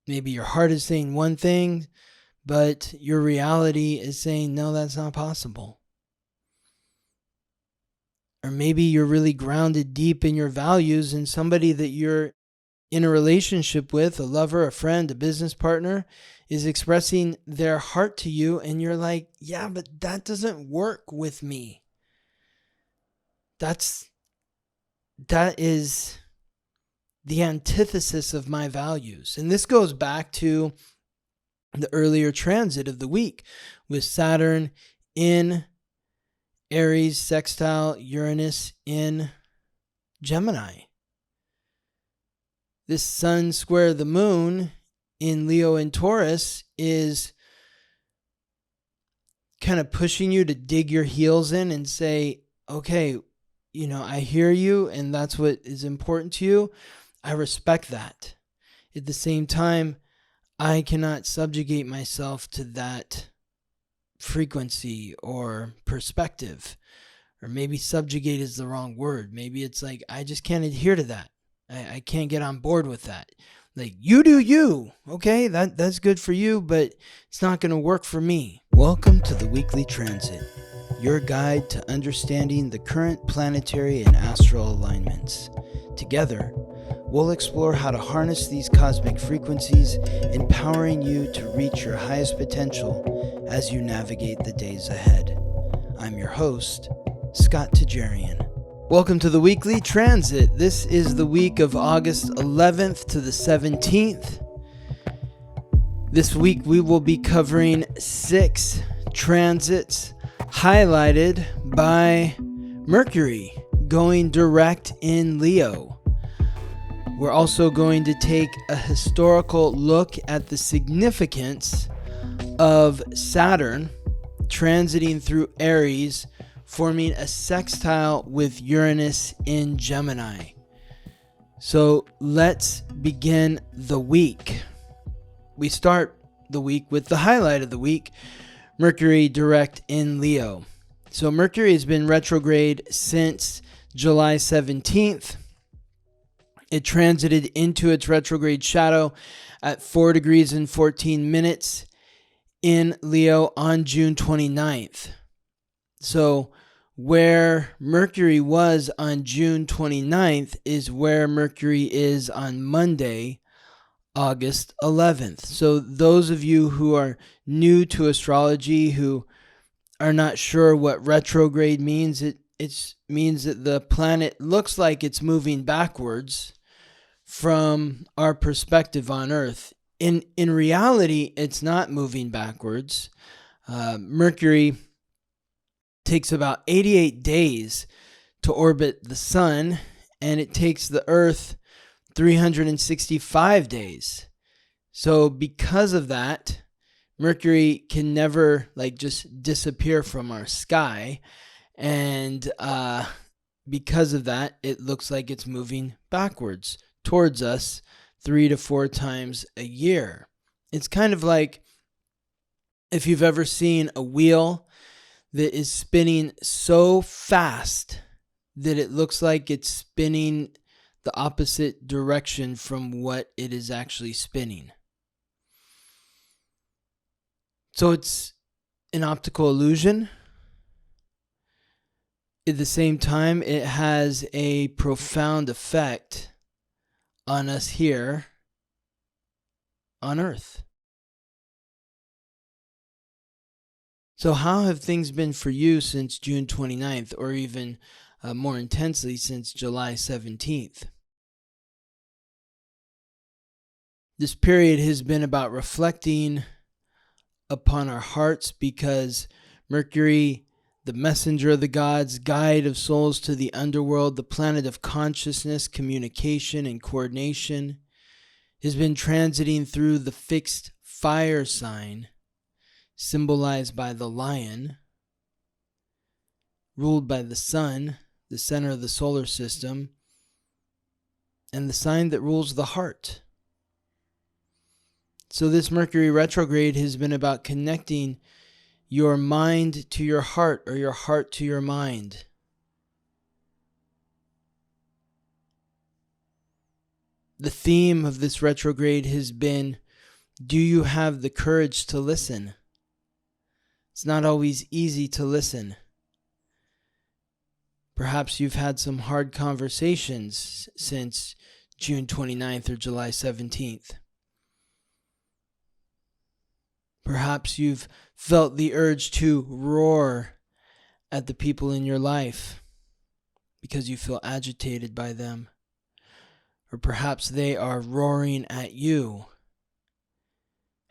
Maybe your heart is saying one thing, but your reality is saying, no, that's not possible. Or maybe you're really grounded deep in your values, and somebody that you're in a relationship with, a lover, a friend, a business partner, is expressing their heart to you, and you're like, yeah, but that doesn't work with me. That is the antithesis of my values. And this goes back to the earlier transit of the week with Saturn in Aries, Sextile Uranus in Gemini. This sun square the moon in Leo and Taurus is kind of pushing you to dig your heels in and say, okay, I hear you and that's what is important to you. I respect that. At the same time, I cannot subjugate myself to that frequency or perspective. Or maybe subjugate is the wrong word. Maybe it's like, I just can't adhere to that. I can't get on board with that. Like, you do you, okay? That's good for you, but it's not going to work for me. Welcome to the Weekly Transit, your guide to understanding the current planetary and astral alignments. Together, we'll explore how to harness these cosmic frequencies, empowering you to reach your highest potential as you navigate the days ahead. I'm your host, Scott Tajarian. Welcome to the Weekly Transit. This is the week of August 11th to the 17th. This week we will be covering 6 transits highlighted by Mercury going direct in Leo. We're also going to take a historical look at the significance of Saturn transiting through Aries, forming a sextile with Uranus in Gemini. So let's begin the week. We start the week with the highlight of the week, Mercury direct in Leo. So Mercury has been retrograde since July 17th. It transited into its retrograde shadow at 4 degrees and 14 minutes in Leo on June 29th. So where Mercury was on June 29th is where Mercury is on Monday, August 11th. So those of you who are new to astrology, who are not sure what retrograde means, it means that the planet looks like it's moving backwards from our perspective on Earth. In reality, it's not moving backwards. Mercury takes about 88 days to orbit the sun, and it takes the Earth 365 days. So because of that, Mercury can never just disappear from our sky, and because of that, it looks like it's moving backwards towards us 3 to 4 times a year. It's kind of like if you've ever seen a wheel that is spinning so fast that it looks like it's spinning the opposite direction from what it is actually spinning. So it's an optical illusion. At the same time, it has a profound effect on us here on Earth. So how have things been for you since June 29th, or even more intensely since July 17th? This period has been about reflecting upon our hearts, because Mercury, the messenger of the gods, guide of souls to the underworld, the planet of consciousness, communication, and coordination, has been transiting through the fixed fire sign, symbolized by the lion, ruled by the sun, the center of the solar system, and the sign that rules the heart. So this Mercury retrograde has been about connecting your mind to your heart, or your heart to your mind. The theme of this retrograde has been Do you have the courage to listen? It's not always easy to listen. Perhaps you've had some hard conversations since June 29th or July 17th. Perhaps you've felt the urge to roar at the people in your life because you feel agitated by them. Or perhaps they are roaring at you.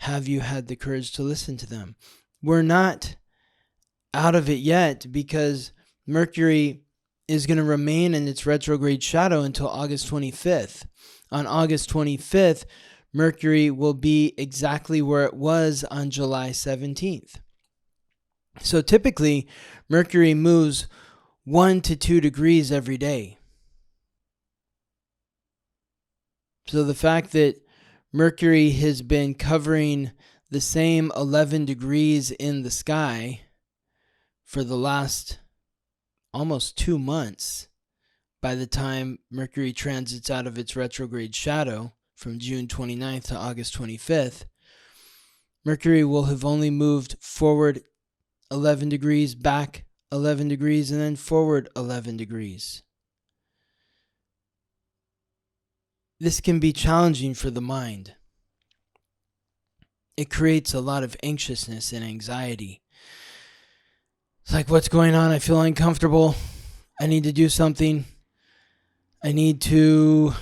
Have you had the courage to listen to them? We're not out of it yet because Mercury is going to remain in its retrograde shadow until August 25th. On August 25th, Mercury will be exactly where it was on July 17th. So typically, Mercury moves 1 to 2 degrees every day. So the fact that Mercury has been covering the same 11 degrees in the sky for the last almost 2 months, by the time Mercury transits out of its retrograde shadow from June 29th to August 25th, Mercury will have only moved forward 11 degrees, back 11 degrees, and then forward 11 degrees. This can be challenging for the mind. It creates a lot of anxiousness and anxiety. It's like, what's going on? I feel uncomfortable. I need to do something. I need to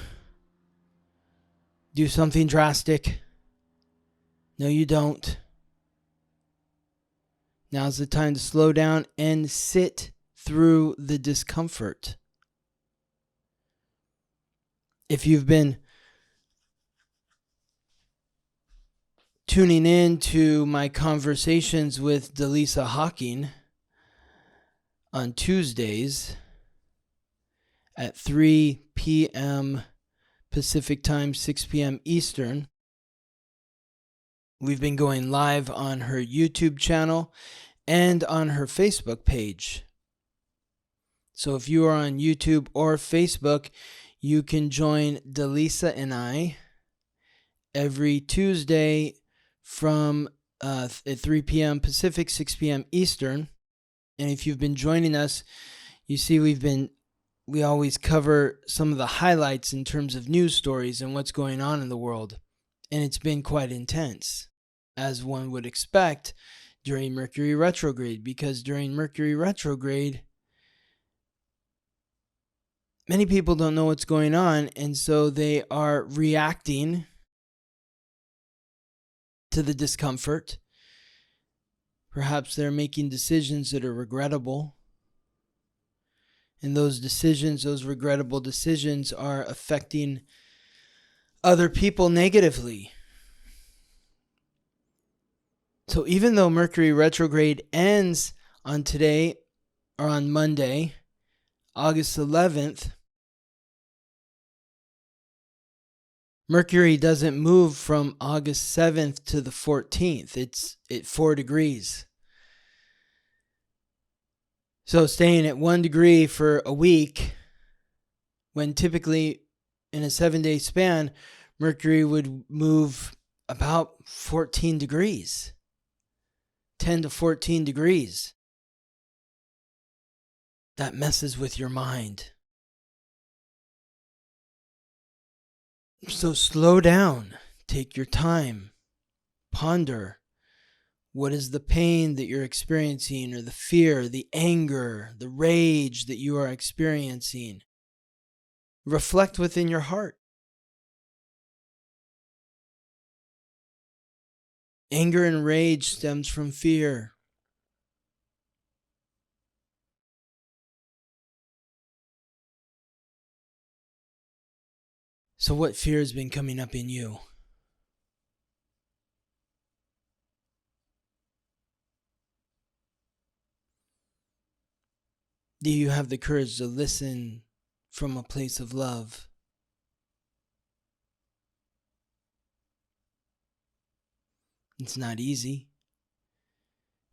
do something drastic. No, you don't. Now's the time to slow down and sit through the discomfort. If you've been tuning in to my conversations with Delisa Hawking on Tuesdays at 3 p.m. Pacific Time, 6 p.m. Eastern. We've been going live on her YouTube channel and on her Facebook page. So if you are on YouTube or Facebook, you can join Delisa and I every Tuesday from at 3 p.m. Pacific, 6 p.m. Eastern. And if you've been joining us, you see we always cover some of the highlights in terms of news stories and what's going on in the world. And it's been quite intense, as one would expect during Mercury Retrograde, because during Mercury Retrograde, many people don't know what's going on, and so they are reacting to the discomfort. Perhaps they're making decisions that are regrettable. And those decisions, those regrettable decisions, are affecting other people negatively. So even though Mercury retrograde ends on today or on Monday, August 11th, Mercury doesn't move from August 7th to the 14th. It's at 4 degrees. So staying at 1 degree for a week, when typically in a 7-day span, Mercury would move about 14 degrees, 10 to 14 degrees. That messes with your mind. So slow down, take your time, ponder. What is the pain that you're experiencing, or the fear, the anger, the rage that you are experiencing? Reflect within your heart. Anger and rage stems from fear. So what fear has been coming up in you? Do you have the courage to listen from a place of love? It's not easy.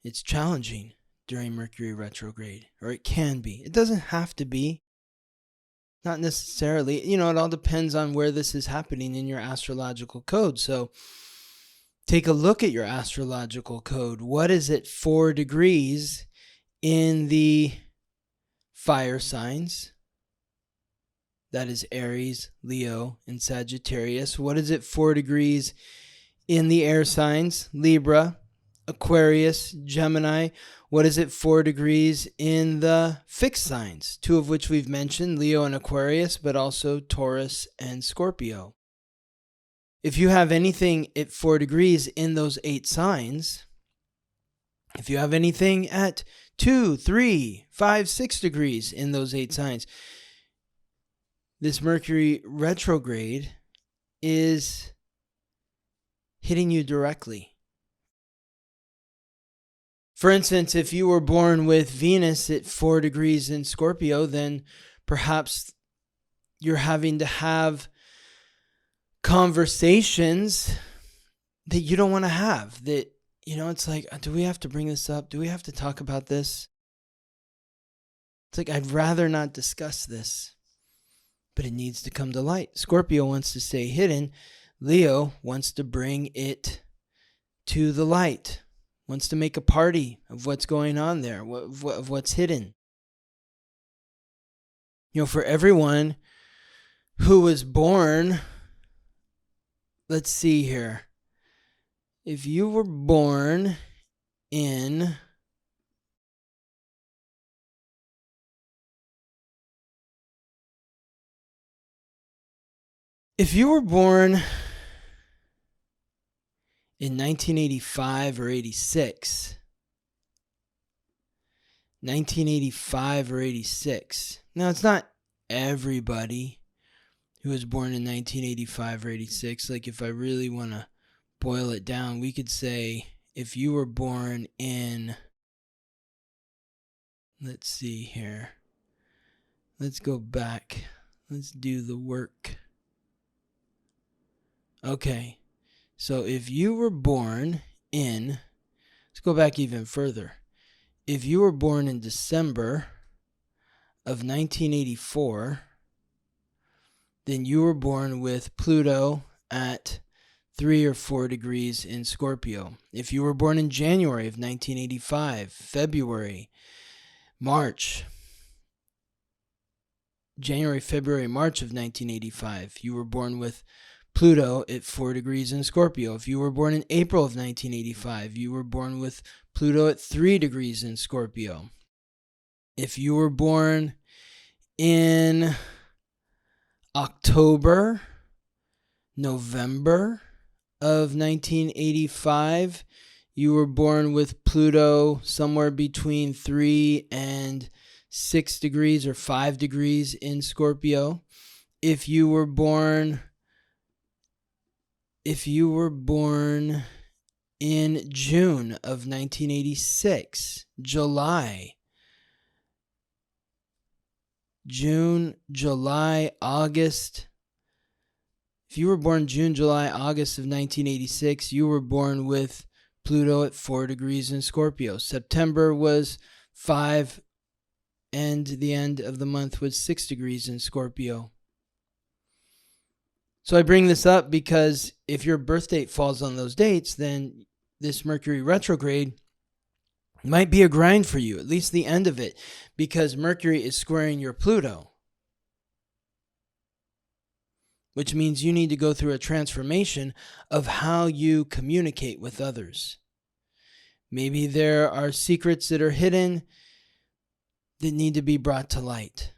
It's challenging during Mercury retrograde, or it can be. It doesn't have to be. Not necessarily. It all depends on where this is happening in your astrological code. So Take a look at your astrological code. What is it 4 degrees in the fire signs? That is Aries, Leo, and Sagittarius. What is it 4 degrees in the air signs? Libra, Aquarius, Gemini. What is it 4 degrees in the fixed signs? 2 of which we've mentioned, Leo and Aquarius, but also Taurus and Scorpio. If you have anything at 4 degrees in those 8 signs, if you have anything at 2, 3, 5, 6 degrees in those 8 signs, this Mercury retrograde is hitting you directly. For instance, if you were born with Venus at 4 degrees in Scorpio, then perhaps you're having to have conversations that you don't want to have. That, it's like, do we have to bring this up? Do we have to talk about this? It's like, I'd rather not discuss this, but it needs to come to light. Scorpio wants to stay hidden. Leo wants to bring it to the light, wants to make a party of what's going on there, of what's hidden. For everyone who was born, let's see here. If you were born in If you were born in 1985 or 86, 1985 or 86. Now, it's not everybody who was born in 1985 or 86. Like, if I really want to boil it down, we could say if you were born in, let's see here. Let's go back. Let's do the work. Okay, so if you were born in, let's go back even further. If you were born in December of 1984, then you were born with Pluto at 3 or 4 degrees in Scorpio. If you were born in January of 1985, February, March, January, February, March of 1985, you were born with Pluto at 4 degrees in Scorpio. If you were born in April of 1985, you were born with Pluto at 3 degrees in Scorpio. If you were born in October, November of 1985, you were born with Pluto somewhere between 3 and 6 degrees or 5 degrees in Scorpio. If you were born in June of 1986, June, July, August. If you were born June, July, August of 1986, you were born with Pluto at 4 degrees in Scorpio. September was 5, and the end of the month was 6 degrees in Scorpio. So I bring this up because if your birth date falls on those dates, then this Mercury retrograde might be a grind for you, at least the end of it, because Mercury is squaring your Pluto, which means you need to go through a transformation of how you communicate with others. Maybe there are secrets that are hidden that need to be brought to light.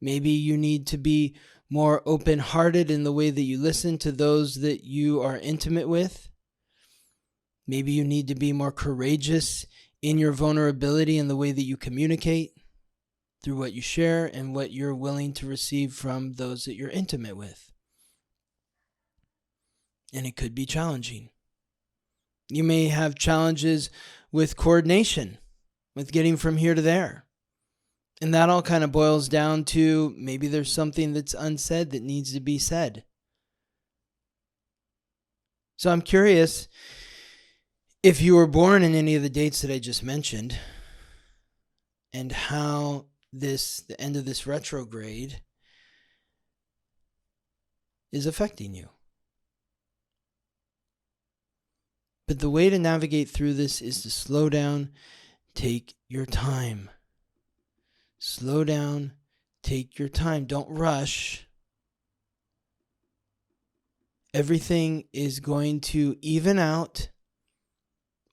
Maybe you need to be more open-hearted in the way that you listen to those that you are intimate with. Maybe you need to be more courageous in your vulnerability in the way that you communicate through what you share and what you're willing to receive from those that you're intimate with. And it could be challenging. You may have challenges with coordination, with getting from here to there. And that all kind of boils down to maybe there's something that's unsaid that needs to be said. So I'm curious if you were born in any of the dates that I just mentioned and how the end of this retrograde is affecting you. But the way to navigate through this is to slow down, take your time. Slow down, take your time. Don't rush. Everything is going to even out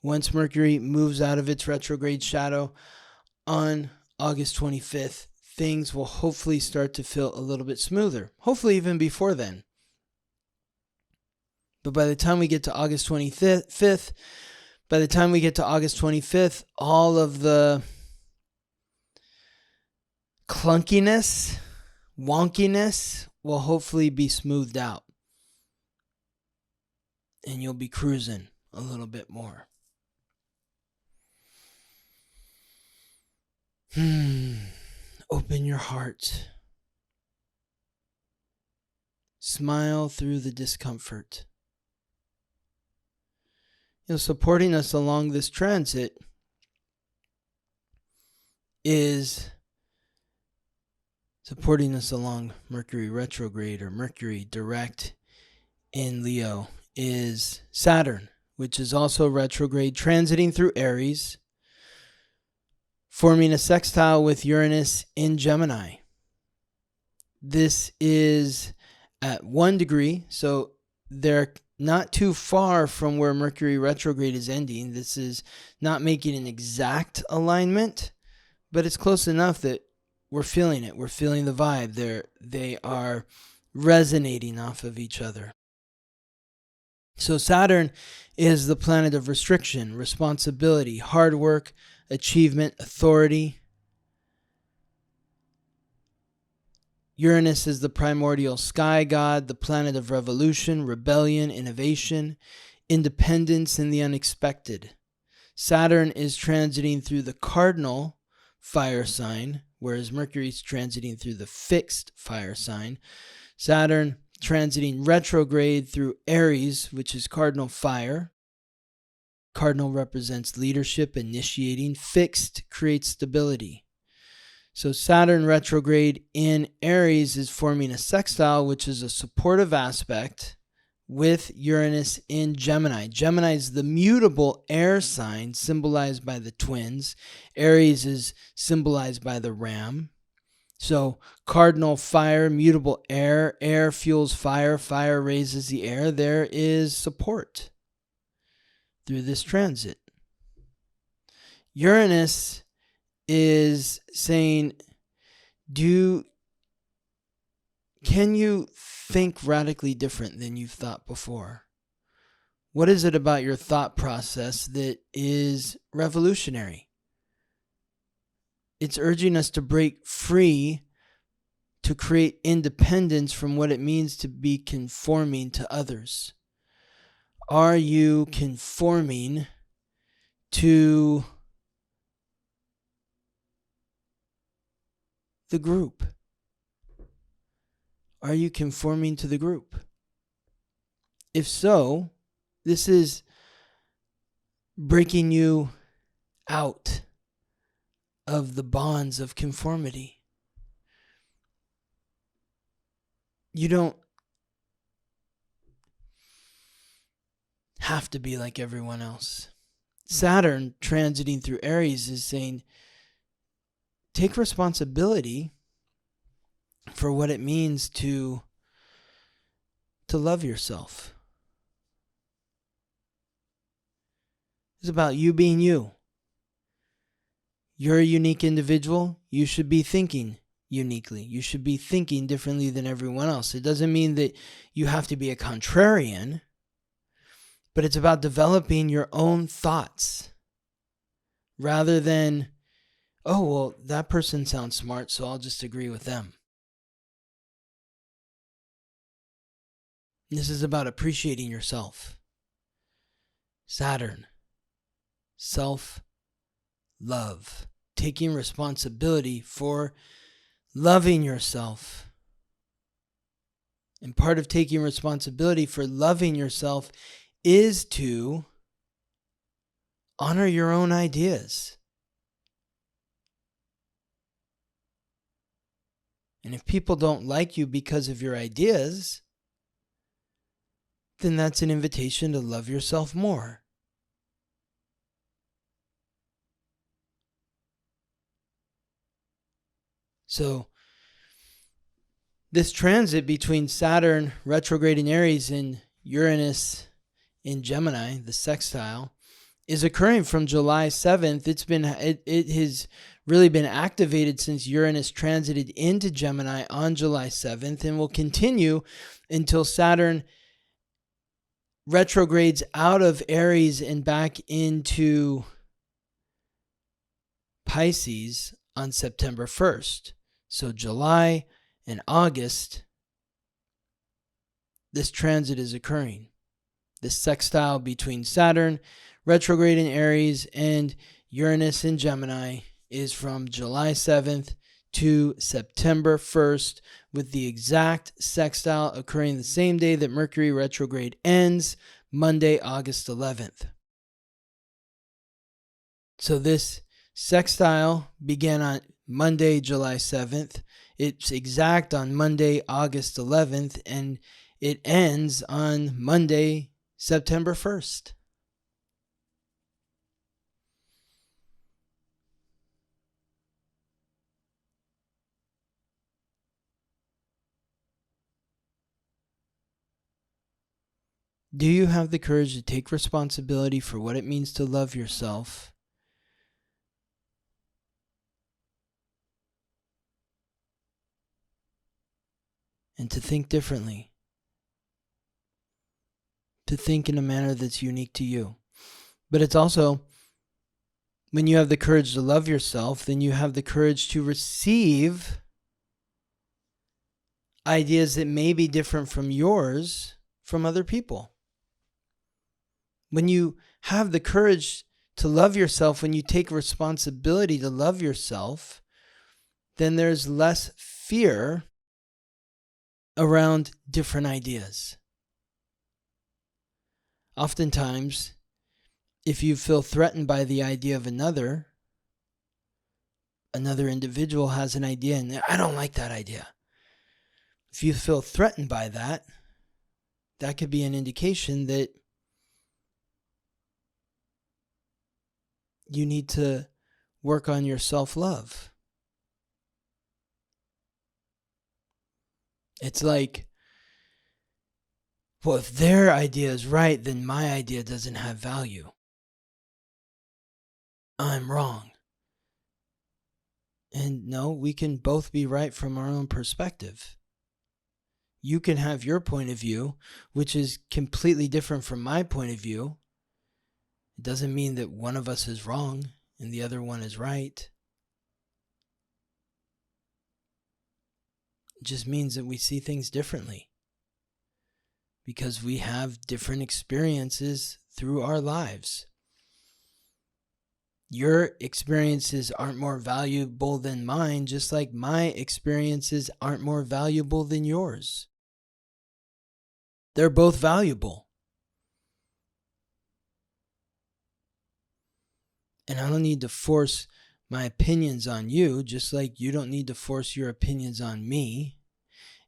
once Mercury moves out of its retrograde shadow on August 25th. Things will hopefully start to feel a little bit smoother. Hopefully even before then. But by the time we get to August 25th, all of the clunkiness, wonkiness will hopefully be smoothed out. And you'll be cruising a little bit more. Open your heart. Smile through the discomfort. Supporting us along this transit is supporting us along Mercury Retrograde or Mercury Direct in Leo is Saturn, which is also retrograde, transiting through Aries, forming a sextile with Uranus in Gemini. This is at 1 degree, so they're not too far from where Mercury retrograde is ending. This is not making an exact alignment, but it's close enough that we're feeling it. We're feeling the vibe. They are resonating off of each other. So Saturn is the planet of restriction, responsibility, hard work, achievement, authority. Uranus is the primordial sky god, the planet of revolution, rebellion, innovation, independence, and the unexpected. Saturn is transiting through the cardinal fire sign, whereas Mercury is transiting through the fixed fire sign. Saturn transiting retrograde through Aries, which is cardinal fire. Cardinal represents leadership, initiating. Fixed creates stability. So Saturn retrograde in Aries is forming a sextile, which is a supportive aspect with Uranus in Gemini. Gemini is the mutable air sign symbolized by the twins. Aries is symbolized by the ram. So cardinal fire, mutable air, air fuels fire, fire raises the air. There is support through this transit. Uranus is saying, can you think radically different than you've thought before? What is it about your thought process that is revolutionary? It's urging us to break free, to create independence from what it means to be conforming to others. Are you conforming to the group? Are you conforming to the group? If so, this is breaking you out of the bonds of conformity. You don't have to be like everyone else. Saturn transiting through Aries is saying, take responsibility for what it means to love yourself. It's about you being you. You're a unique individual. You should be thinking uniquely. You should be thinking differently than everyone else. It doesn't mean that you have to be a contrarian, but it's about developing your own thoughts rather than, oh, well, that person sounds smart, so I'll just agree with them. This is about appreciating yourself. Saturn, self-love, taking responsibility for loving yourself. And part of taking responsibility for loving yourself is to honor your own ideas. And if people don't like you because of your ideas, then that's an invitation to love yourself more. So this transit between Saturn retrograde in Aries and Uranus in Gemini, the sextile, is occurring from July 7th. It has really been activated since Uranus transited into Gemini on July 7th and will continue until Saturn retrogrades out of Aries and back into Pisces on September 1st. So July and August, this transit is occurring. This sextile between Saturn retrograde in Aries and Uranus in Gemini is from July 7th to September 1st, with the exact sextile occurring the same day that Mercury retrograde ends, Monday, August 11th. So this sextile began on Monday, July 7th. It's exact on Monday, August 11th, and it ends on Monday, September 1st. Do you have the courage to take responsibility for what it means to love yourself? And to think differently? To think in a manner that's unique to you. But it's also, when you have the courage to love yourself, then you have the courage to receive ideas that may be different from yours from other people. When you have the courage to love yourself, when you take responsibility to love yourself, then there's less fear around different ideas. Oftentimes, if you feel threatened by the idea of another individual has an idea and I don't like that idea. If you feel threatened by that, that could be an indication that you need to work on your self-love. It's like, well, if their idea is right, then my idea doesn't have value. I'm wrong. And no, we can both be right from our own perspective. You can have your point of view, which is completely different from my point of view. It doesn't mean that one of us is wrong and the other one is right. It just means that we see things differently because we have different experiences through our lives. Your experiences aren't more valuable than mine, just like my experiences aren't more valuable than yours. They're both valuable. And I don't need to force my opinions on you, just like you don't need to force your opinions on me.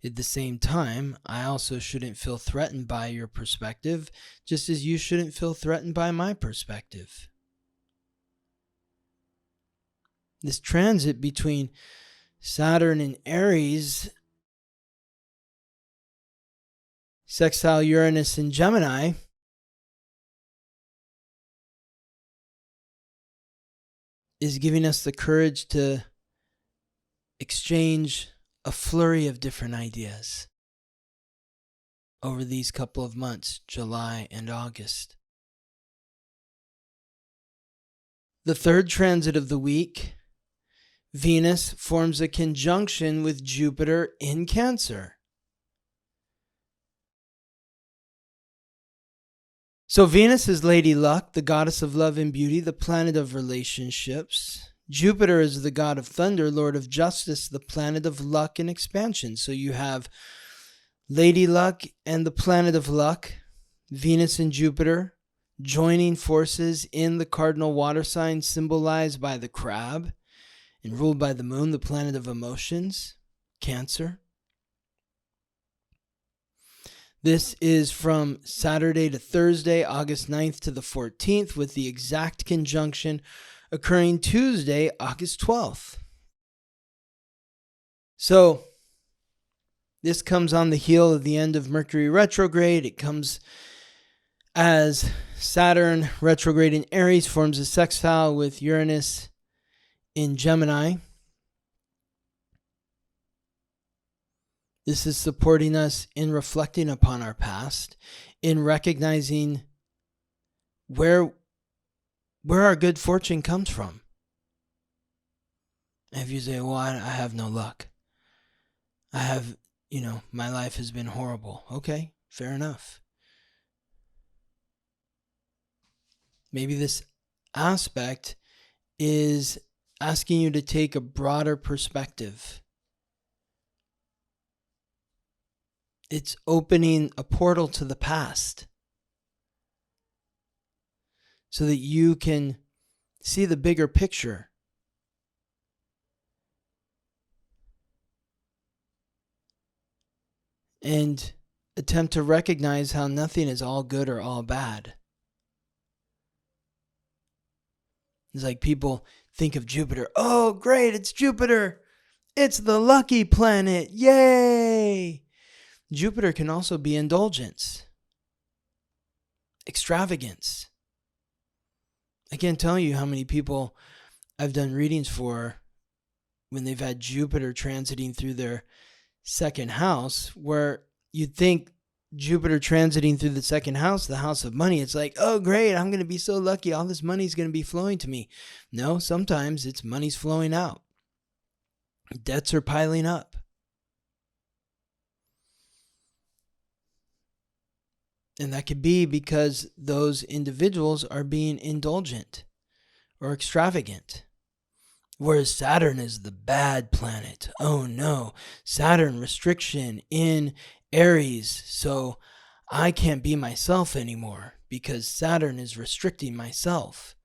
At the same time, I also shouldn't feel threatened by your perspective, just as you shouldn't feel threatened by my perspective. This transit between Saturn and Aries, sextile Uranus and Gemini, is giving us the courage to exchange a flurry of different ideas over these couple of months, July and August. The third transit of the week, Venus forms a conjunction with Jupiter in Cancer. So Venus is Lady Luck, the goddess of love and beauty, the planet of relationships. Jupiter is the god of thunder, lord of justice, the planet of luck and expansion. So you have Lady Luck and the planet of luck, Venus and Jupiter, joining forces in the cardinal water sign symbolized by the crab and ruled by the moon, the planet of emotions, Cancer. This is from Saturday to Thursday, August 9th to the 14th, with the exact conjunction occurring Tuesday, August 12th. So this comes on the heel of the end of Mercury retrograde. It comes as Saturn retrograde in Aries forms a sextile with Uranus in Gemini. This is supporting us in reflecting upon our past, in recognizing where our good fortune comes from. If you say, well, I have no luck. I have, my life has been horrible. Okay, fair enough. Maybe this aspect is asking you to take a broader perspective. It's opening a portal to the past so that you can see the bigger picture. And attempt to recognize how nothing is all good or all bad. It's like people think of Jupiter. Oh, great, it's Jupiter. It's the lucky planet. Yay! Jupiter can also be indulgence, extravagance. I can't tell you how many people I've done readings for when they've had Jupiter transiting through their second house, where you'd think Jupiter transiting through the second house, the house of money, it's like, oh great, I'm going to be so lucky, all this money's going to be flowing to me. No, sometimes it's money's flowing out. Debts are piling up. And that could be because those individuals are being indulgent or extravagant. Whereas Saturn is the bad planet. Oh no, Saturn restriction in Aries. So I can't be myself anymore because Saturn is restricting myself.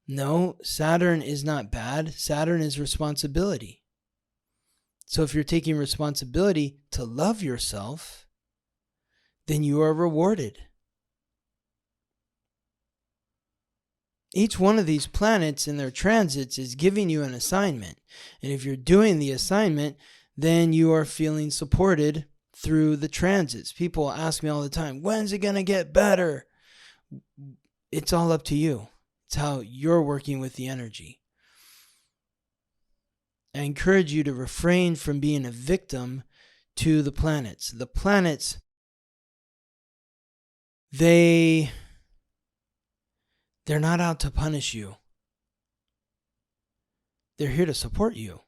No, Saturn is not bad. Saturn is responsibility. So if you're taking responsibility to love yourself, then you are rewarded. Each one of these planets in their transits is giving you an assignment. And if you're doing the assignment, then you are feeling supported through the transits. People ask me all the time, when's it going to get better? It's all up to you. It's how you're working with the energy. I encourage you to refrain from being a victim to the planets. The planets, they're not out to punish you. They're here to support you.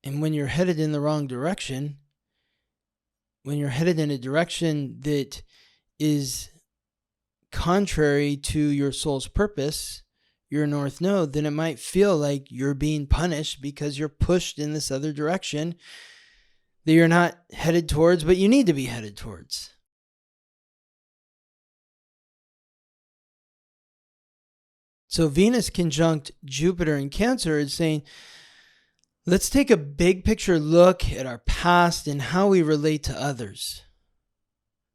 And when you're headed in the wrong direction, when you're headed in a direction that is contrary to your soul's purpose, your North Node, then it might feel like you're being punished because you're pushed in this other direction that you're not headed towards, but you need to be headed towards. So Venus conjunct Jupiter in Cancer is saying, let's take a big picture look at our past and how we relate to others.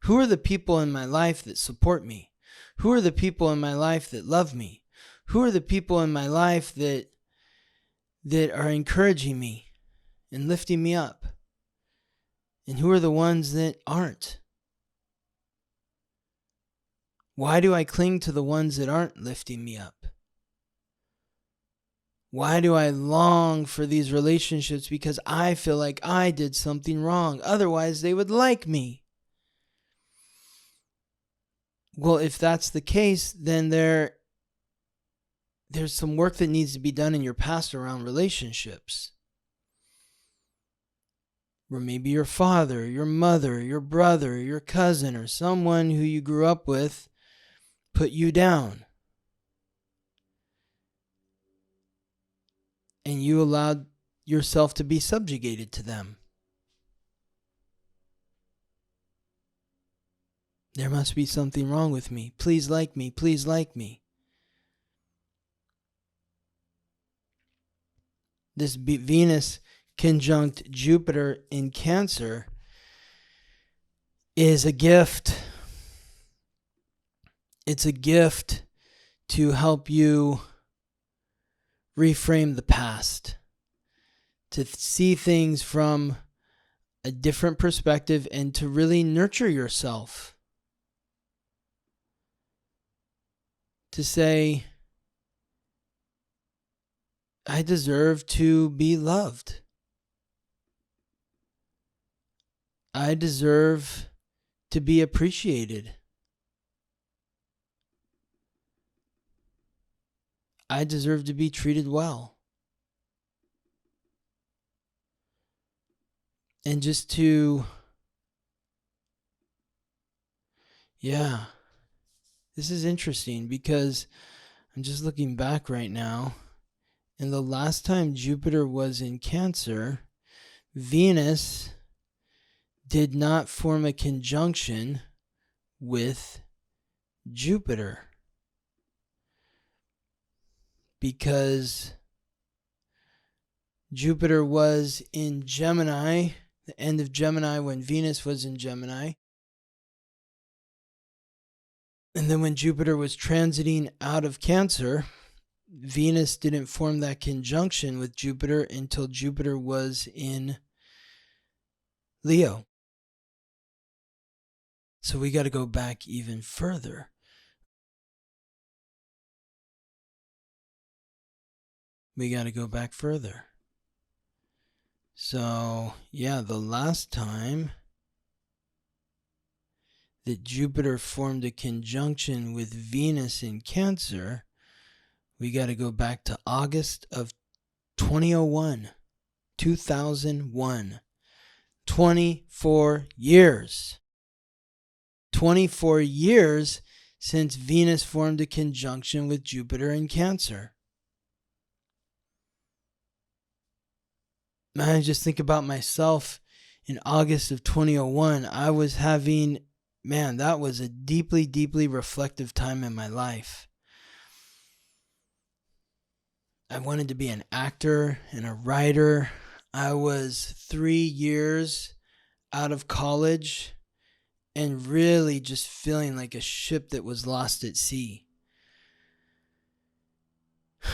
Who are the people in my life that support me? Who are the people in my life that love me? Who are the people in my life that are encouraging me and lifting me up? And who are the ones that aren't? Why do I cling to the ones that aren't lifting me up? Why do I long for these relationships? Because I feel like I did something wrong. Otherwise, they would like me. Well, if that's the case, then there's some work that needs to be done in your past around relationships. Where maybe your father, your mother, your brother, your cousin, or someone who you grew up with put you down. And you allowed yourself to be subjugated to them. There must be something wrong with me. Please like me. Please like me. This Venus conjunct Jupiter in Cancer is a gift. It's a gift to help you reframe the past, to see things from a different perspective and to really nurture yourself. To say, I deserve to be loved. I deserve to be appreciated. I deserve to be treated well. And just to, this is interesting because I'm just looking back right now. And the last time Jupiter was in Cancer, Venus did not form a conjunction with Jupiter. Because Jupiter was in Gemini, the end of Gemini when Venus was in Gemini. And then when Jupiter was transiting out of Cancer, Venus didn't form that conjunction with Jupiter until Jupiter was in Leo. So we got to go back even further. So, the last time that Jupiter formed a conjunction with Venus in Cancer, we got to go back to August of 2001. 24 years. 24 years since Venus formed a conjunction with Jupiter in Cancer. Man, I just think about myself in August of 2001. I was having, that was a deeply, deeply reflective time in my life. I wanted to be an actor and a writer. I was 3 years out of college and really just feeling like a ship that was lost at sea. I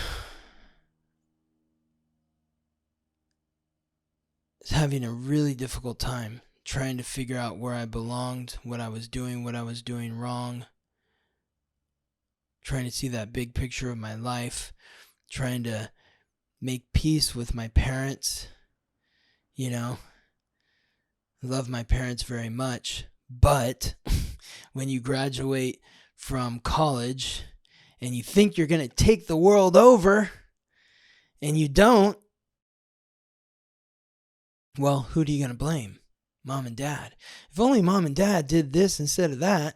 was having a really difficult time trying to figure out where I belonged, what I was doing wrong, trying to see that big picture of my life, trying to make peace with my parents. I love my parents very much, but when you graduate from college and you think you're going to take the world over and you don't, well, who are you going to blame? Mom and dad. If only mom and dad did this instead of that,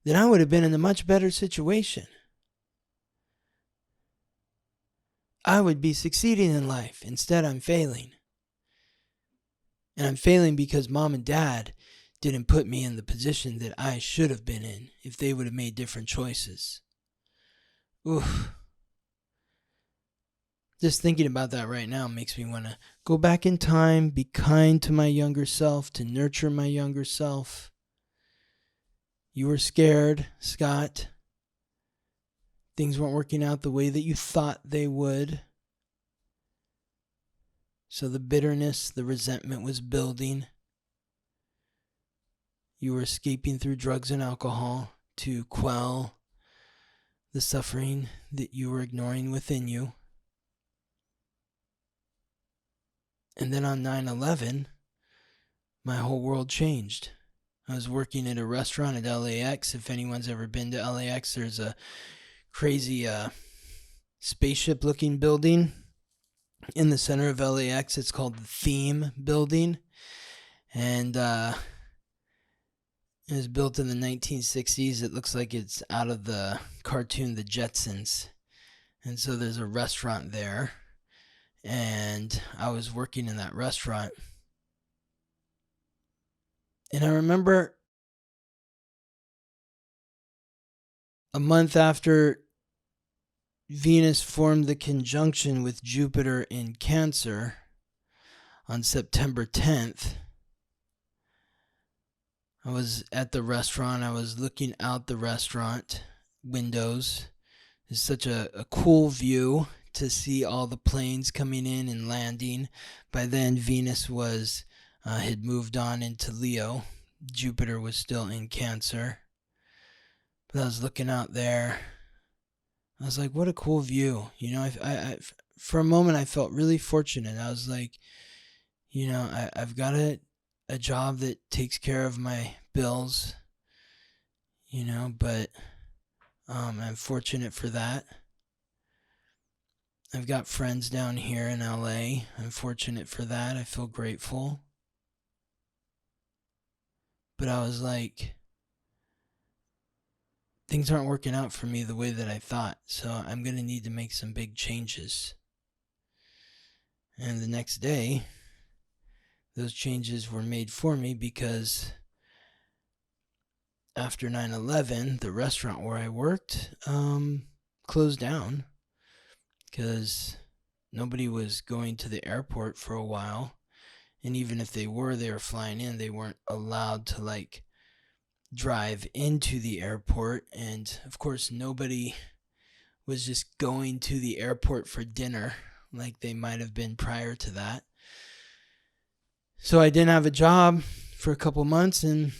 then I would have been in a much better situation. I would be succeeding in life. Instead, I'm failing. And I'm failing because mom and dad didn't put me in the position that I should have been in if they would have made different choices. Oof. Just thinking about that right now makes me want to go back in time, be kind to my younger self, to nurture my younger self. You were scared, Scott. Things weren't working out the way that you thought they would. So the bitterness, the resentment was building. You were escaping through drugs and alcohol to quell the suffering that you were ignoring within you. And then on 9/11, my whole world changed. I was working at a restaurant at LAX. If anyone's ever been to LAX, there's a crazy spaceship-looking building in the center of LAX. It's called the Theme Building. And it was built in the 1960s. It looks like it's out of the cartoon The Jetsons. And so there's a restaurant there. And I was working in that restaurant. And I remember a month after Venus formed the conjunction with Jupiter in Cancer on September 10th, I was at the restaurant. I was looking out the restaurant windows. It's such a cool view to see all the planes coming in and landing. By then, Venus had moved on into Leo. Jupiter was still in Cancer. But I was looking out there. I was like, what a cool view. I for a moment, I felt really fortunate. I was like, I've got a job that takes care of my bills, but I'm fortunate for that. I've got friends down here in LA. I'm fortunate for that. I feel grateful. But I was like, things aren't working out for me the way that I thought, so I'm going to need to make some big changes. And the next day, those changes were made for me because after 9/11, the restaurant where I worked closed down because nobody was going to the airport for a while. And even if they were flying in, they weren't allowed to drive into the airport. And of course, nobody was just going to the airport for dinner like they might have been prior to that. So I didn't have a job for a couple months, and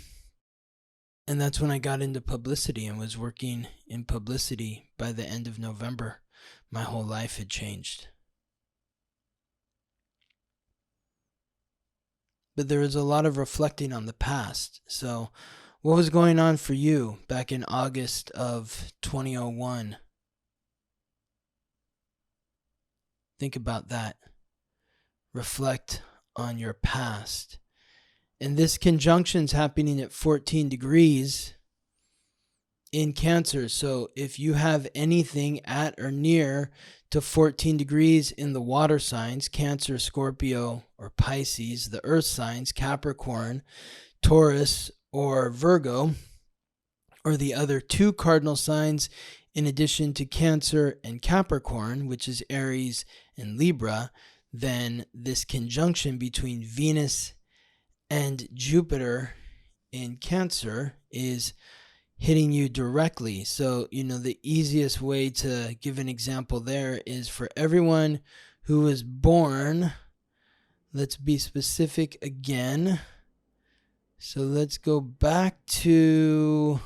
that's when I got into publicity and was working in publicity. By the end of November, my whole life had changed. But there was a lot of reflecting on the past. So what was going on for you back in August of 2001? Think about that. Reflect on your past. And this conjunction's happening at 14 degrees in Cancer. So if you have anything at or near to 14 degrees in the water signs, Cancer, Scorpio, or Pisces, the earth signs, Capricorn, Taurus, or Virgo, or the other two cardinal signs in addition to Cancer and Capricorn, which is Aries and Libra, then this conjunction between Venus and Jupiter in Cancer is hitting you directly. So, the easiest way to give an example there is for everyone who was born, let's be specific again. So let's go back to,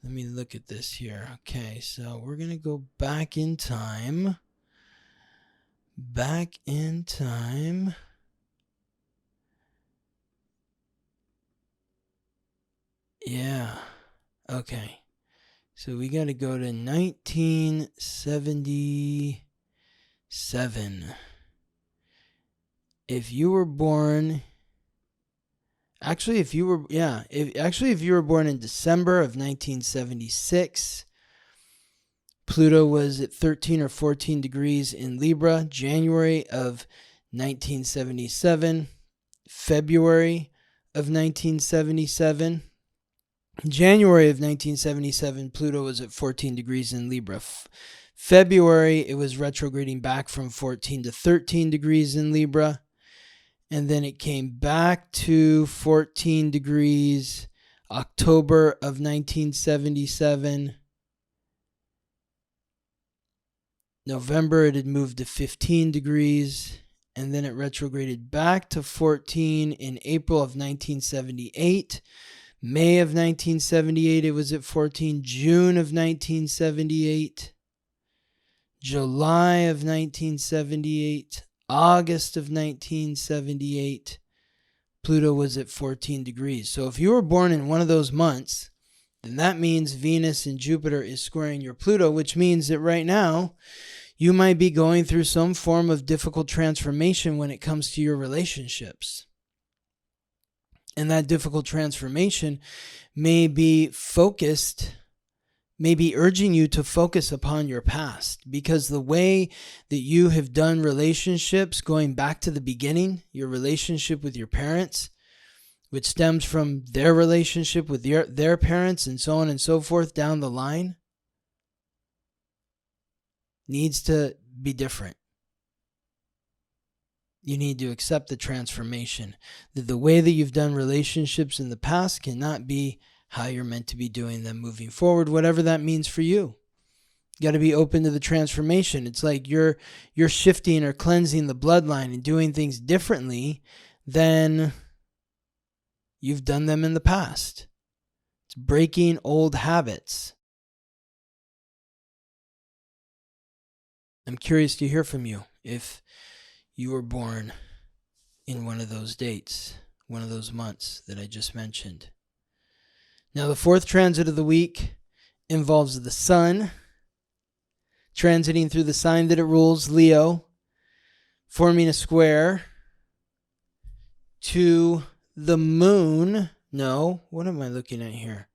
let me look at this here. Okay, so we're going to go back in time. Yeah. Okay. So we got to go to 1977. If you were born if you were born in December of 1976, Pluto was at 13 or 14 degrees in Libra. January of 1977, February of 1977. January of 1977, Pluto was at 14 degrees in Libra. February, it was retrograding back from 14 to 13 degrees in Libra. And then it came back to 14 degrees October of 1977. November, it had moved to 15 degrees. And then it retrograded back to 14 in April of 1978. May of 1978, it was at 14. June of 1978. July of 1978. August of 1978. Pluto was at 14 degrees. So if you were born in one of those months, then that means Venus and Jupiter is squaring your Pluto, which means that right now you might be going through some form of difficult transformation when it comes to your relationships. And that difficult transformation may be urging you to focus upon your past, because the way that you have done relationships going back to the beginning, your relationship with your parents, which stems from their relationship with their parents and so on and so forth down the line, needs to be different. You need to accept the transformation. That the way that you've done relationships in the past cannot be how you're meant to be doing them moving forward, whatever that means for you. You got to be open to the transformation. It's like you're shifting or cleansing the bloodline and doing things differently than you've done them in the past. It's breaking old habits. I'm curious to hear from you if you were born in one of those dates, one of those months that I just mentioned. Now, the fourth transit of the week involves the sun transiting through the sign that it rules, Leo, forming a square to the moon. No, what am I looking at here?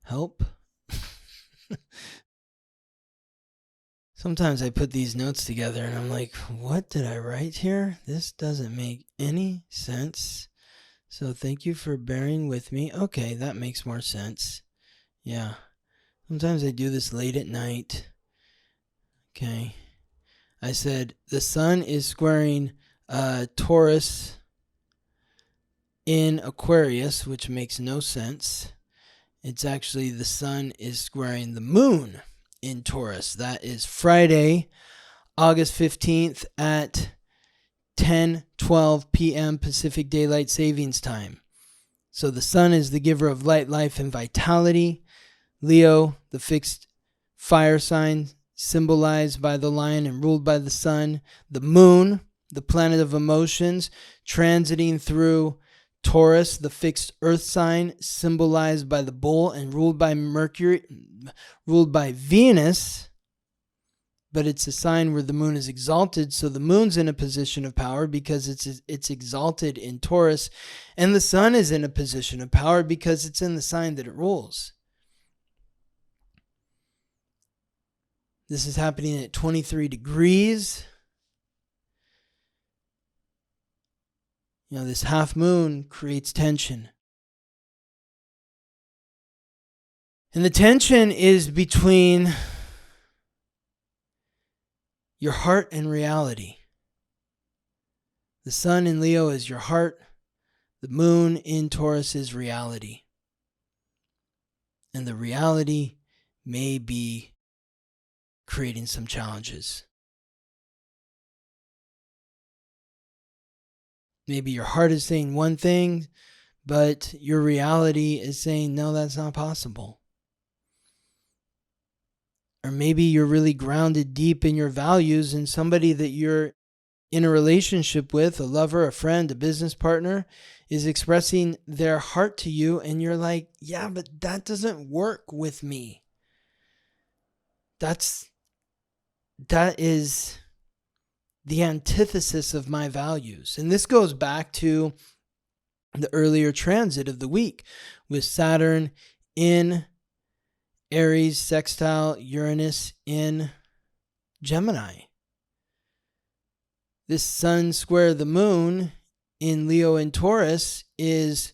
Help. Sometimes I put these notes together and I'm like, what did I write here? This doesn't make any sense. So thank you for bearing with me. Okay, that makes more sense. Yeah. Sometimes I do this late at night. Okay. I said the sun is squaring Taurus in Aquarius, which makes no sense. It's actually the sun is squaring the moon in Taurus. That is Friday, August 15th at 10:12 p.m. Pacific Daylight Savings Time. So the sun is the giver of light, life, and vitality. Leo, the fixed fire sign, symbolized by the lion and ruled by the sun. The moon, the planet of emotions, transiting through Taurus, the fixed earth sign, symbolized by the bull and ruled by Mercury, ruled by Venus. But it's a sign where the moon is exalted, so the moon's in a position of power because it's exalted in Taurus, and the sun is in a position of power because it's in the sign that it rules. This is happening at 23 degrees. You know, this half moon creates tension. And the tension is between your heart and reality. The sun in Leo is your heart. The moon in Taurus is reality. And the reality may be creating some challenges. Maybe your heart is saying one thing, but your reality is saying, no, that's not possible. Or maybe you're really grounded deep in your values, and somebody that you're in a relationship with, a lover, a friend, a business partner, is expressing their heart to you, and you're like, yeah, but that doesn't work with me. That is the antithesis of my values. And this goes back to the earlier transit of the week with Saturn in Aries, Sextile, Uranus in Gemini. This sun square the moon in Leo and Taurus is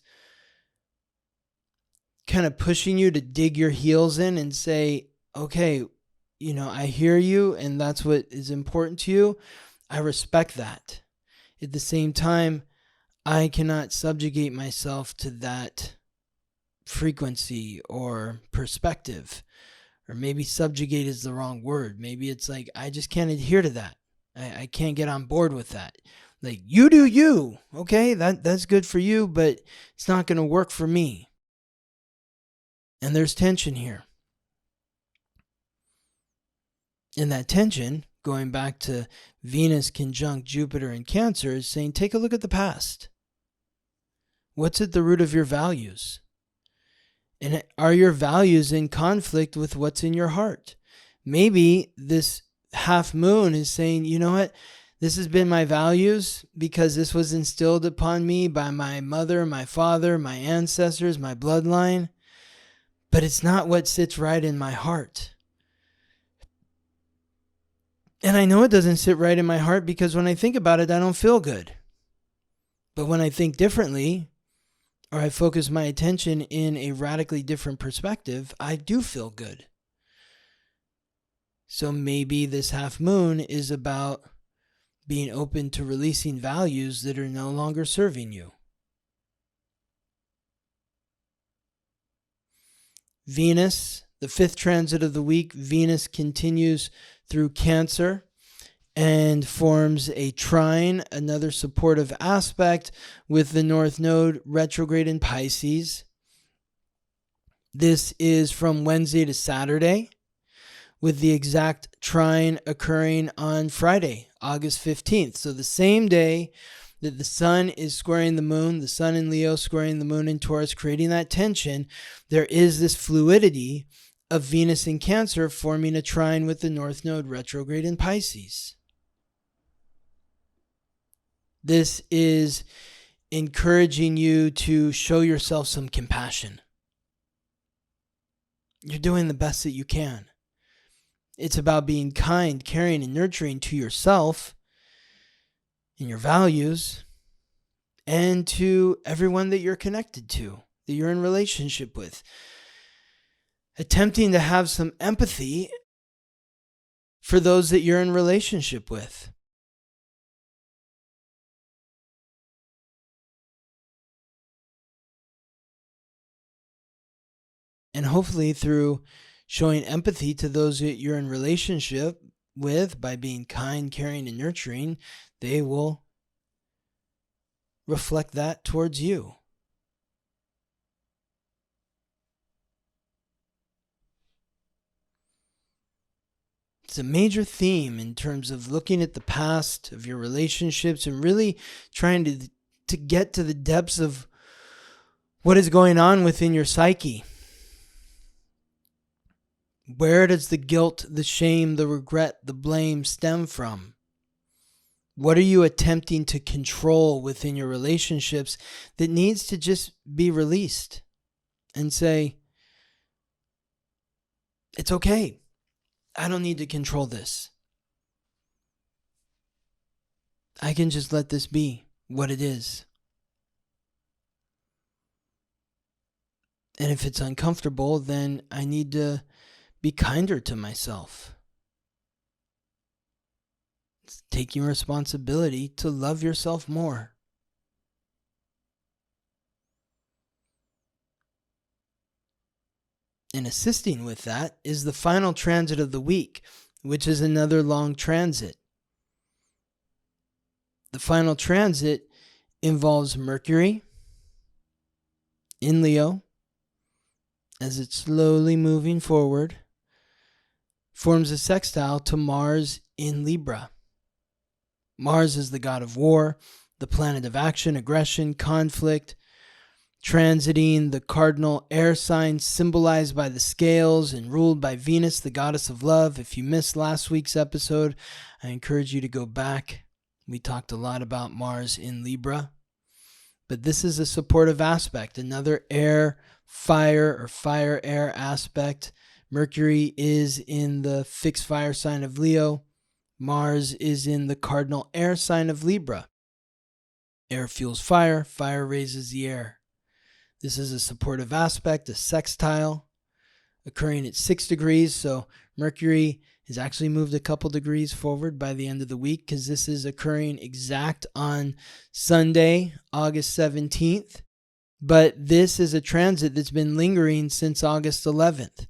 kind of pushing you to dig your heels in and say, okay, you know, I hear you and that's what is important to you. I respect that. At the same time, I cannot subjugate myself to that frequency or perspective. Or maybe subjugate is the wrong word. Maybe it's like, I just can't adhere to that. I can't get on board with that. Like, you do you. Okay, that's good for you, but it's not going to work for me. And there's tension here. And that tension, going back to Venus conjunct Jupiter in Cancer, is saying, take a look at the past. What's at the root of your values? And are your values in conflict with what's in your heart? Maybe this half moon is saying, you know what? This has been my values because this was instilled upon me by my mother, my father, my ancestors, my bloodline. But it's not what sits right in my heart. And I know it doesn't sit right in my heart because when I think about it, I don't feel good. But when I think differently, or I focus my attention in a radically different perspective, I do feel good. So maybe this half moon is about being open to releasing values that are no longer serving you. Venus, the 5th transit of the week, Venus continues through Cancer and forms a trine, another supportive aspect with the North Node retrograde in Pisces. This is from Wednesday to Saturday, with the exact trine occurring on Friday, August 15th. So the same day that the sun is squaring the moon, the sun in Leo squaring the moon in Taurus, creating that tension, there is this fluidity of Venus in Cancer forming a trine with the North Node retrograde in Pisces. This is encouraging you to show yourself some compassion. You're doing the best that you can. It's about being kind, caring, and nurturing to yourself and your values and to everyone that you're connected to, that you're in relationship with. Attempting to have some empathy for those that you're in relationship with. And hopefully through showing empathy to those that you're in relationship with, by being kind, caring, and nurturing, they will reflect that towards you. It's a major theme in terms of looking at the past of your relationships and really trying to get to the depths of what is going on within your psyche. Where does the guilt, the shame, the regret, the blame stem from? What are you attempting to control within your relationships that needs to just be released and say, it's okay. I don't need to control this. I can just let this be what it is. And if it's uncomfortable, then I need to be kinder to myself. It's taking responsibility to love yourself more. And assisting with that is the final transit of the week, which is another long transit. The final transit involves Mercury in Leo as it's slowly moving forward, forms a sextile to Mars in Libra. Mars is the god of war, the planet of action, aggression, conflict, transiting the cardinal air sign symbolized by the scales and ruled by Venus, the goddess of love. If you missed last week's episode, I encourage you to go back. We talked a lot about Mars in Libra. But this is a supportive aspect, another air, fire, or fire-air aspect. Mercury is in the fixed fire sign of Leo. Mars is in the cardinal air sign of Libra. Air fuels fire, fire raises the air. This is a supportive aspect, a sextile, occurring at 6 degrees. So Mercury has actually moved a couple degrees forward by the end of the week because this is occurring exact on Sunday, August 17th. But this is a transit that's been lingering since August 11th.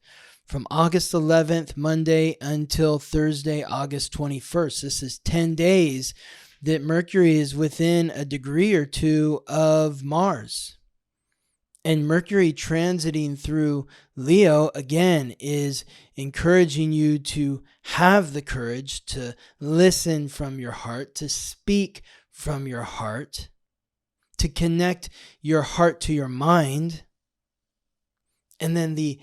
From August 11th, Monday, until Thursday, August 21st. This is 10 days that Mercury is within a degree or two of Mars. And Mercury transiting through Leo, again, is encouraging you to have the courage to listen from your heart, to speak from your heart, to connect your heart to your mind. And then the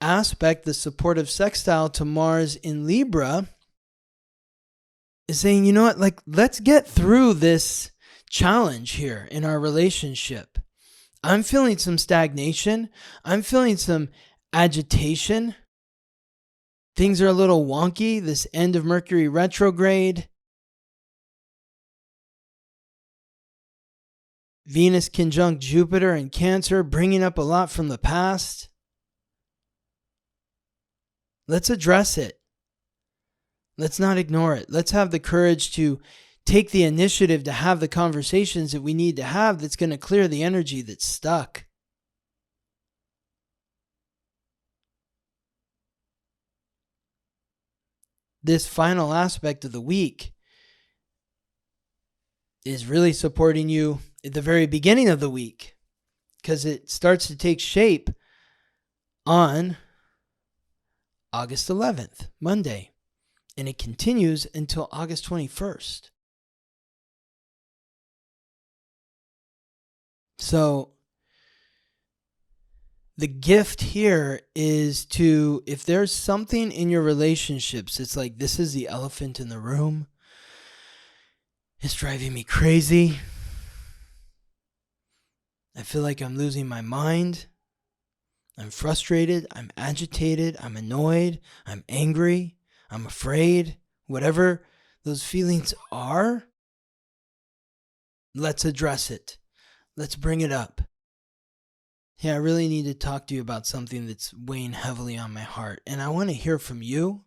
aspect, the supportive sextile to Mars in Libra, is saying, you know what, let's get through this challenge here in our relationship. I'm feeling some stagnation. I'm feeling some agitation. Things are a little wonky. This end of Mercury retrograde. Venus conjunct Jupiter in Cancer, bringing up a lot from the past. Let's address it. Let's not ignore it. Let's have the courage to take the initiative to have the conversations that we need to have that's going to clear the energy that's stuck. this final aspect of the week is really supporting you at the very beginning of the week, because it starts to take shape on August 11th, Monday, and it continues until August 21st. So the gift here is to, if there's something in your relationships, it's like, this is the elephant in the room. It's driving me crazy. I feel like I'm losing my mind. I'm frustrated. I'm agitated. I'm annoyed. I'm angry. I'm afraid. Whatever those feelings are, let's address it. Let's bring it up. Hey, I really need to talk to you about something that's weighing heavily on my heart. And I want to hear from you.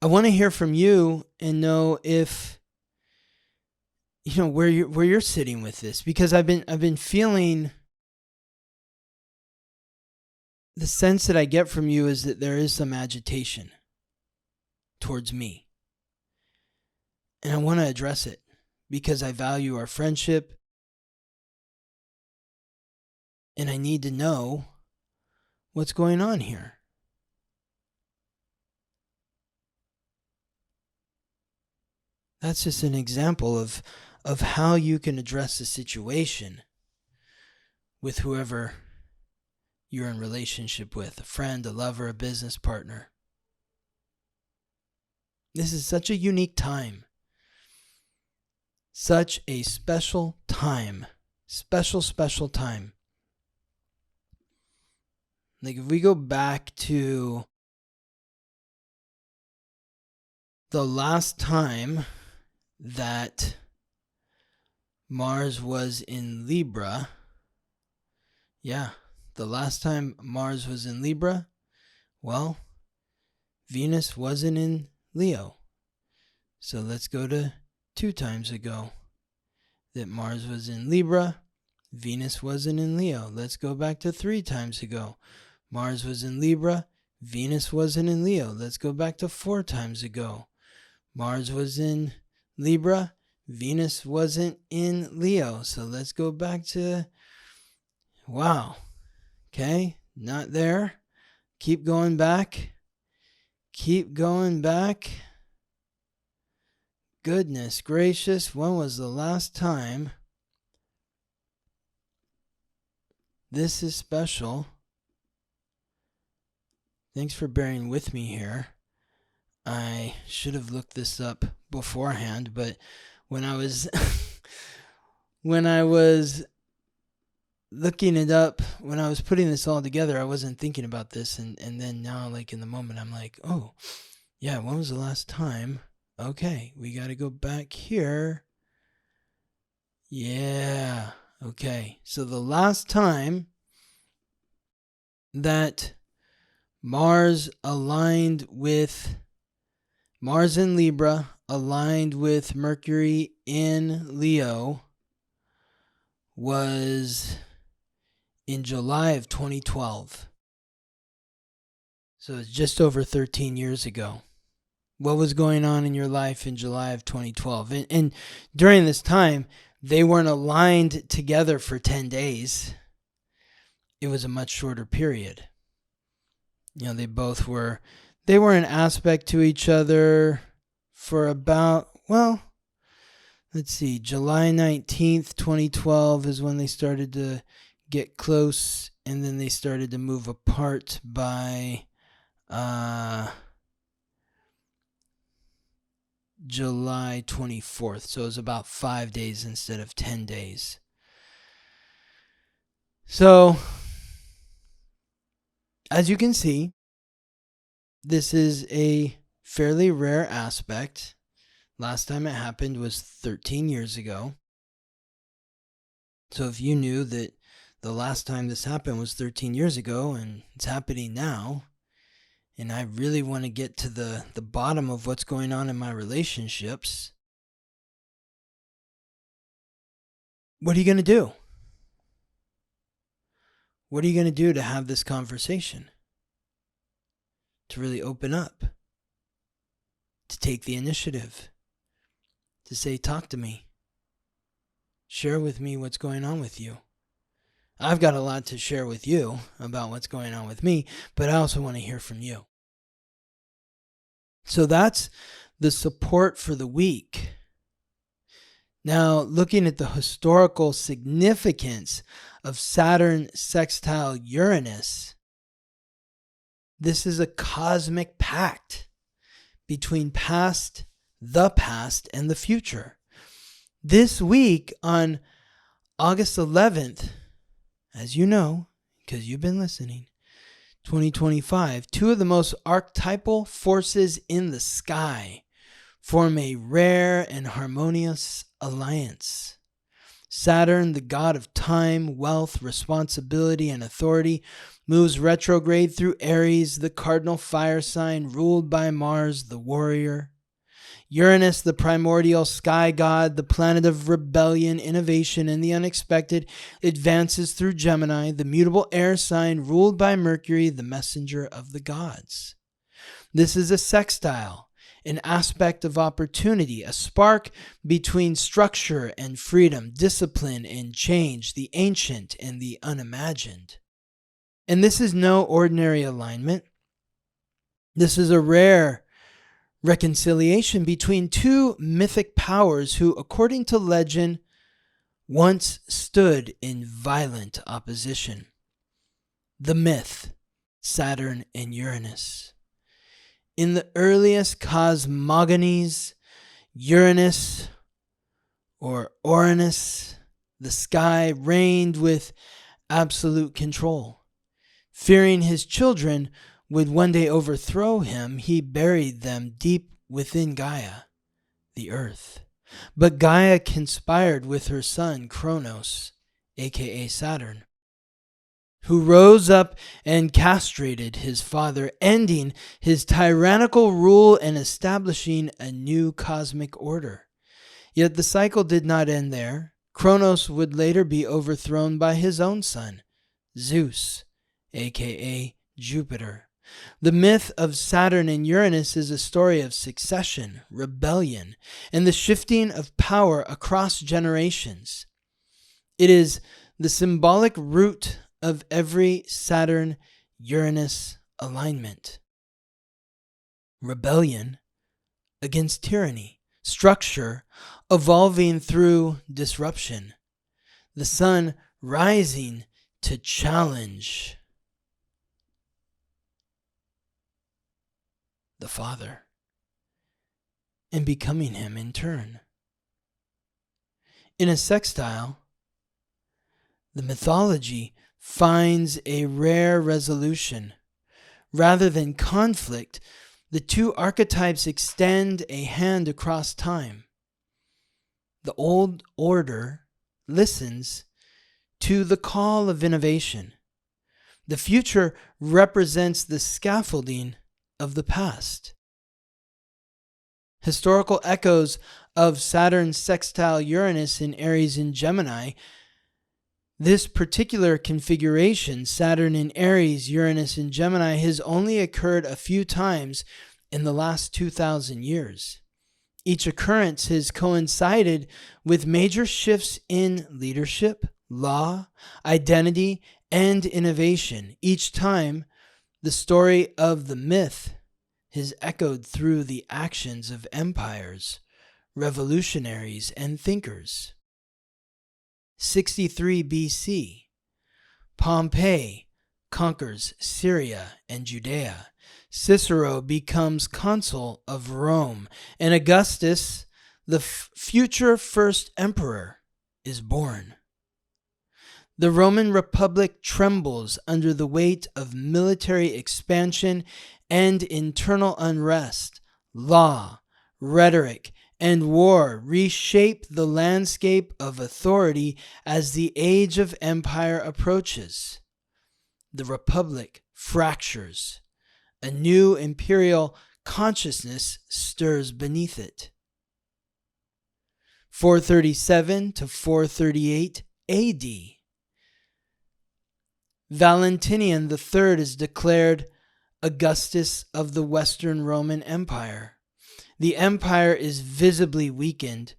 I want to hear from you and know if, where you're sitting with this, because I've been feeling, the sense that I get from you is that there is some agitation towards me. And I want to address it because I value our friendship. And I need to know what's going on here. That's just an example of how you can address the situation with whoever you're in relationship with, a friend, a lover, a business partner. This is such a unique time. Such a special time. Special time. Like if we go back to the last time that Mars was in Libra, the last time Mars was in Libra, well, Venus wasn't in Leo. So let's go to 2 times ago that Mars was in Libra, Venus wasn't in Leo. Let's go back to 3 times ago. Mars was in Libra, Venus wasn't in Leo. Let's go back to 4 times ago. Mars was in Libra, Venus wasn't in Leo. So let's go back to, wow. Okay, not there. Keep going back. Keep going back. Goodness gracious, when was the last time? This is special. Thanks for bearing with me here. I should have looked this up beforehand, but when I was looking it up, when I was putting this all together, I wasn't thinking about this, and then now, like in the moment, I'm like, oh, yeah, when was the last time? Okay, we got to go back here. Yeah, okay. So the last time that Mars aligned with Mars in Libra aligned with Mercury in Leo was in July of 2012. So it's just over 13 years ago. What was going on in your life in July of 2012? And during this time, they weren't aligned together for 10 days. It was a much shorter period. They both were in aspect to each other for about, well, let's see, July 19th, 2012 is when they started to get close, and then they started to move apart by July 24th. So it was about 5 days instead of 10 days. So, as you can see, this is a fairly rare aspect. Last time it happened was 13 years ago. So if you knew that the last time this happened was 13 years ago and it's happening now, and I really want to get to the bottom of what's going on in my relationships, what are you going to do? What are you going to do to have this conversation? to really open up, to take the initiative, to say, talk to me. Share with me what's going on with you. I've got a lot to share with you about what's going on with me, but I also want to hear from you. So that's the support for the week. Now, looking at the historical significance of Saturn sextile Uranus, this is a cosmic pact between the past, and the future. This week on August 11th, as you know, because you've been listening, 2025, two of the most archetypal forces in the sky form a rare and harmonious alliance. Saturn, the god of time, wealth, responsibility, and authority, moves retrograde through Aries, the cardinal fire sign ruled by Mars, the warrior. Uranus, the primordial sky god, the planet of rebellion, innovation, and the unexpected, advances through Gemini, the mutable air sign ruled by Mercury, the messenger of the gods. This is a sextile, an aspect of opportunity, a spark between structure and freedom, discipline and change, the ancient and the unimagined. And this is no ordinary alignment. This is a rare reconciliation between two mythic powers who, according to legend, once stood in violent opposition. The myth, Saturn and Uranus. In the earliest cosmogonies, Uranus, or Uranus, the sky, reigned with absolute control. Fearing his children would one day overthrow him, he buried them deep within Gaia, the earth. But Gaia conspired with her son Kronos, aka Saturn, who rose up and castrated his father, ending his tyrannical rule and establishing a new cosmic order. Yet the cycle did not end there. Kronos would later be overthrown by his own son, Zeus, aka Jupiter. The myth of Saturn and Uranus is a story of succession, rebellion, and the shifting of power across generations. It is the symbolic root of every Saturn-Uranus alignment. Rebellion against tyranny, structure evolving through disruption, the sun rising to challenge the Father, and becoming him in turn. In a sextile, the mythology finds a rare resolution. Rather than conflict, the two archetypes extend a hand across time. The old order listens to the call of innovation. The future represents the scaffolding of the past. Historical echoes of Saturn sextile Uranus in Aries and Gemini. This particular configuration, Saturn in Aries, Uranus in Gemini, has only occurred a few times in the last 2,000 years. Each occurrence has coincided with major shifts in leadership, law, identity, and innovation. Each time, the story of the myth has echoed through the actions of empires, revolutionaries, and thinkers. 63 BC, Pompey conquers Syria and Judea. Cicero becomes consul of Rome, and Augustus, the future first emperor, is born. The Roman Republic trembles under the weight of military expansion and internal unrest. Law, rhetoric, and war reshape the landscape of authority as the age of empire approaches. The Republic fractures. A new imperial consciousness stirs beneath it. 437 to 438 AD. Valentinian III is declared Augustus of the Western Roman Empire. The empire is visibly weakened,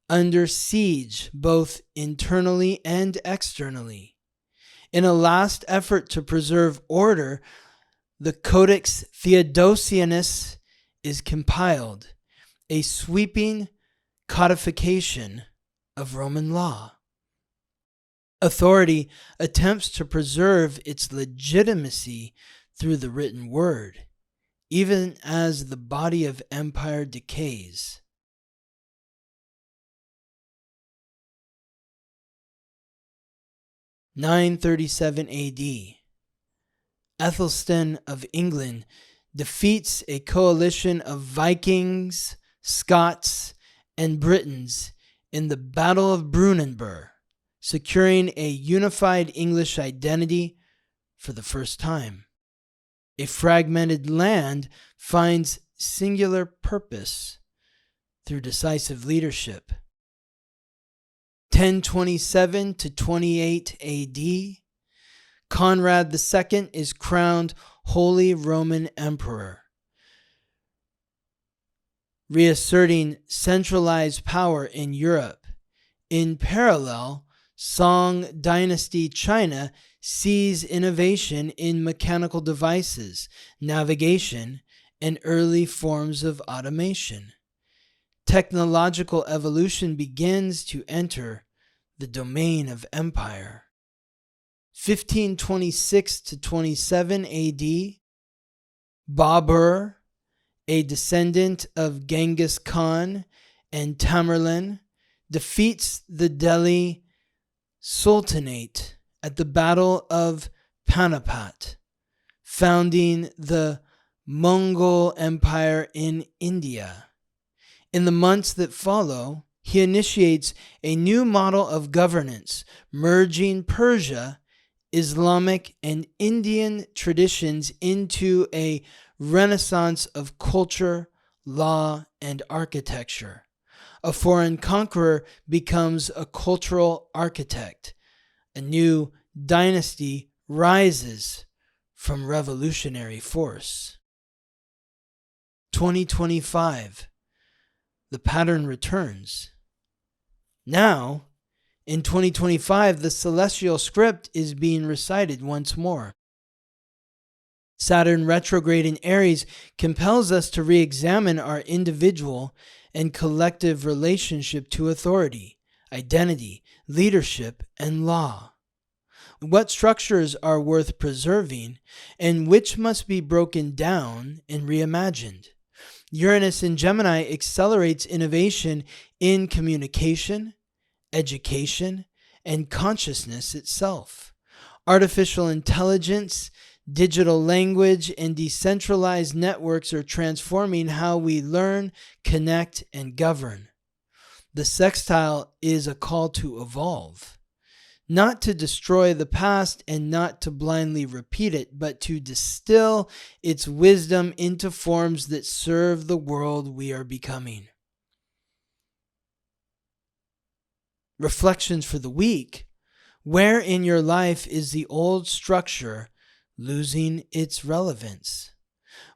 under siege both internally and externally. In a last effort to preserve order, the Codex Theodosianus is compiled, a sweeping codification of Roman law. Authority attempts to preserve its legitimacy through the written word, even as the body of empire decays. (937 AD). Aethelstan of England defeats a coalition of Vikings, Scots, and Britons in the Battle of Brunanburh, securing a unified English identity for the first time. A fragmented land finds singular purpose through decisive leadership. 1027 to 28 AD, Conrad II is crowned Holy Roman Emperor, reasserting centralized power in Europe. In parallel, Song Dynasty China sees innovation in mechanical devices, navigation, and early forms of automation. Technological evolution begins to enter the domain of empire. 1526 to 27 AD, Babur, a descendant of Genghis Khan and Tamerlane, defeats the Delhi Sultanate at the Battle of Panipat, founding the Mongol Empire in India. In the months that follow, he initiates a new model of governance, merging Persia, Islamic, and Indian traditions into a renaissance of culture, law, and architecture. A foreign conqueror becomes a cultural architect. A new dynasty rises from revolutionary force. 2025. The pattern returns. Now, in 2025, the celestial script is being recited once more. Saturn retrograde in Aries compels us to re-examine our individual and collective relationship to authority, identity, leadership, and law. What structures are worth preserving and which must be broken down and reimagined? Uranus in Gemini accelerates innovation in communication, education, and consciousness itself. Artificial intelligence, digital language, and decentralized networks are transforming how we learn, connect, and govern. The sextile is a call to evolve, not to destroy the past and not to blindly repeat it, but to distill its wisdom into forms that serve the world we are becoming. Reflections for the week. Where in your life is the old structure losing its relevance?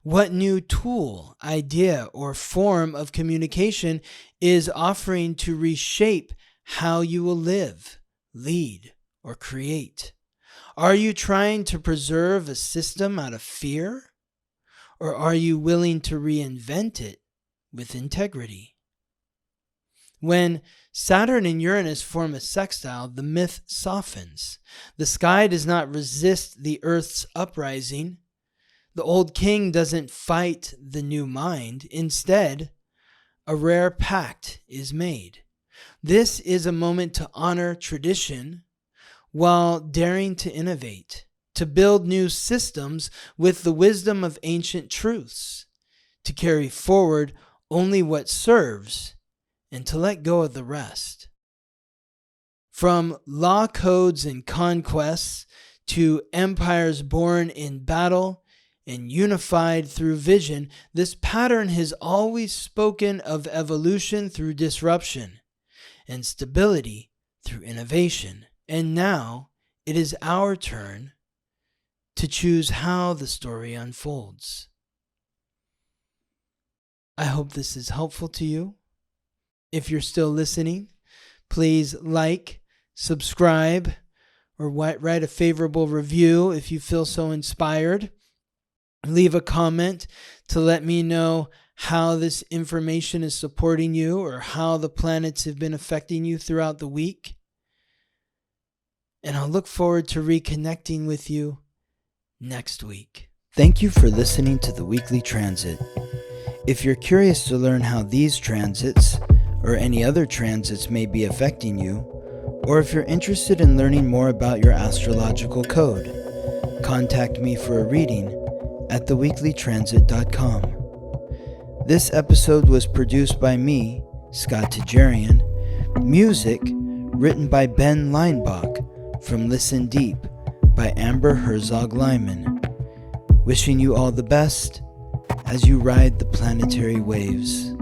What new tool, idea, or form of communication is offering to reshape how you will live, lead, or create? Are you trying to preserve a system out of fear? Or are you willing to reinvent it with integrity? When Saturn and Uranus form a sextile, the myth softens. The sky does not resist the earth's uprising. The old king doesn't fight the new mind. Instead, a rare pact is made. This is a moment to honor tradition while daring to innovate, to build new systems with the wisdom of ancient truths, to carry forward only what serves, and to let go of the rest. From law codes and conquests to empires born in battle and unified through vision, this pattern has always spoken of evolution through disruption and stability through innovation. And now it is our turn to choose how the story unfolds. I hope this is helpful to you. If you're still listening, please like, subscribe, or write a favorable review if you feel so inspired. Leave a comment to let me know how this information is supporting you or how the planets have been affecting you throughout the week. And I'll look forward to reconnecting with you next week. Thank you for listening to the weekly transit. If you're curious to learn how these transits or any other transits may be affecting you, or if you're interested in learning more about your astrological code, contact me for a reading at theweeklytransit.com. This episode was produced by me, Scott Tajarian. Music written by Ben Leinbach from Listen Deep by Amber Herzog Lyman. Wishing you all the best as you ride the planetary waves.